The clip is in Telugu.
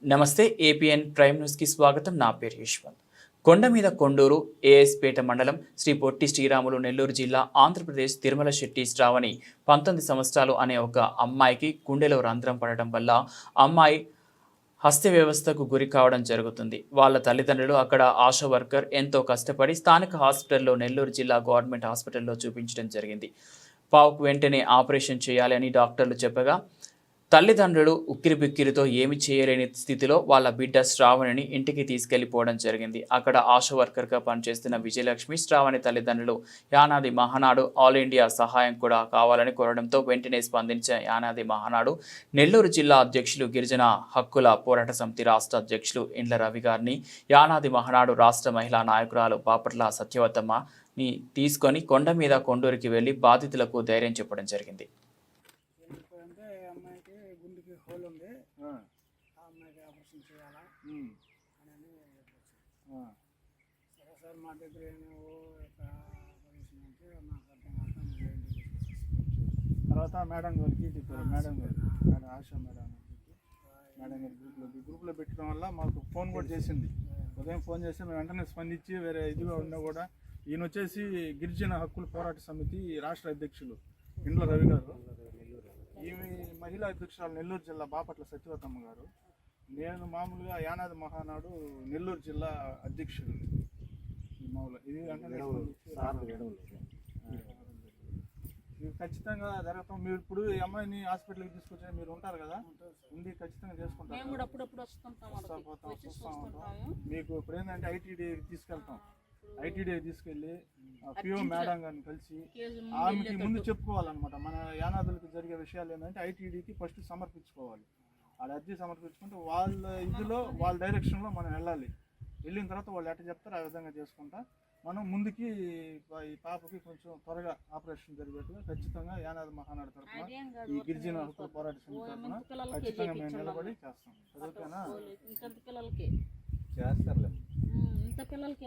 నమస్తే ఏపీఎన్ ప్రైమ్ న్యూస్కి స్వాగతం. నా పేరు యశ్వంత్. కొండ మీద కొండూరు ఏఎస్పేట మండలం శ్రీ పొట్టి శ్రీరాములు నెల్లూరు జిల్లా ఆంధ్రప్రదేశ్ తిరుమల శెట్టి శ్రావణి 19 సంవత్సరాలు అనే ఒక అమ్మాయికి గుండెలో రంధ్రం పడటం వల్ల అమ్మాయి హస్త వ్యవస్థకు గురి కావడం జరుగుతుంది. వాళ్ళ తల్లిదండ్రులు అక్కడ ఆశా వర్కర్ ఎంతో కష్టపడి స్థానిక హాస్పిటల్లో నెల్లూరు జిల్లా గవర్నమెంట్ హాస్పిటల్లో చూపించడం జరిగింది. పావుకు వెంటనే ఆపరేషన్ చేయాలి అని డాక్టర్లు చెప్పగా తల్లిదండ్రులు ఉక్కిరిబిక్కిరితో ఏమి చేయలేని స్థితిలో వాళ్ళ బిడ్డ శ్రావణిని ఇంటికి తీసుకెళ్లిపోవడం జరిగింది. అక్కడ ఆశా వర్కర్గా పనిచేస్తున్న విజయలక్ష్మి శ్రావణి తల్లిదండ్రులు యానాది మహానాడు ఆల్ ఇండియా సహాయం కూడా కావాలని కోరడంతో వెంటనే స్పందించిన యానాది మహానాడు నెల్లూరు జిల్లా అధ్యక్షులు గిరిజన హక్కుల పోరాట సమితి రాష్ట్ర అధ్యక్షులు ఇండ్ల రవి గారిని, యానాది మహానాడు రాష్ట్ర మహిళా నాయకురాలు బాపట్ల సత్యవతమ్మని తీసుకొని కొండ మీద కొండూరికి వెళ్లి బాధితులకు ధైర్యం చెప్పడం జరిగింది. అమ్మాయికి గుండెకి హోల్ ఉంది, ఆ అమ్మాయికి ఆపరేషన్ చేయాలా అని సరే సార్ మా దగ్గర ఆపరేషన్ అంటే నాకు అర్థం కాక తర్వాత మేడం గారికి చెప్పారు. మేడం ఆశా మేడం గారి గ్రూప్లో పెట్టడం వల్ల మాకు ఫోన్ కూడా చేసింది. ఉదయం ఫోన్ చేస్తే మేము వెంటనే స్పందించి వేరే ఇదిగా ఉన్నా కూడా ఈయన వచ్చేసి గిరిజన హక్కుల పోరాట సమితి రాష్ట్ర అధ్యక్షులు ఇండ్ల రవి గారు, ఈమె మహిళా అధ్యక్షురాలు నెల్లూరు జిల్లా బాపట్ల సత్యవతమ్మ గారు, నేను మామూలుగా యానాది మహానాడు నెల్లూరు జిల్లా అధ్యక్షుడు. మామూలుగా ఇది ఇది ఖచ్చితంగా జరుగుతాం. మీరు ఇప్పుడు ఈ అమ్మాయిని హాస్పిటల్కి తీసుకొచ్చి మీరు ఉంటారు కదా, ఉండి ఖచ్చితంగా చేసుకుంటాం. మీకు ఇప్పుడు ఏంటంటే ఐటీడీ తీసుకెళ్తాం. ఐటీడీ తీసుకెళ్ళి పిఓ మేడం గారిని కలిసి ఆమెకి ముందు చెప్పుకోవాలన్నమాట. మన యానాదులకు జరిగే విషయాలు ఏంటంటే ఐటీడీకి ఫస్ట్ సమర్పించుకోవాలి. వాళ్ళ అర్జీ సమర్పించుకుంటే వాళ్ళ ఇదిలో వాళ్ళ డైరెక్షన్లో మనం వెళ్ళాలి. వెళ్ళిన తర్వాత వాళ్ళు ఎట్లా చెప్తారో ఆ విధంగా చేసుకుంటా మనం ముందుకి ఈ పాపకి కొంచెం త్వరగా ఆపరేషన్ జరిగేట్టుగా ఖచ్చితంగా యానాది మహానాడు తరఫున ఈ గిరిజన హక్కుల పోరాట సమితి తరఫున ఖచ్చితంగా మేము నిలబడి చేస్తాం. చదువుకేనా చేస్తారులే.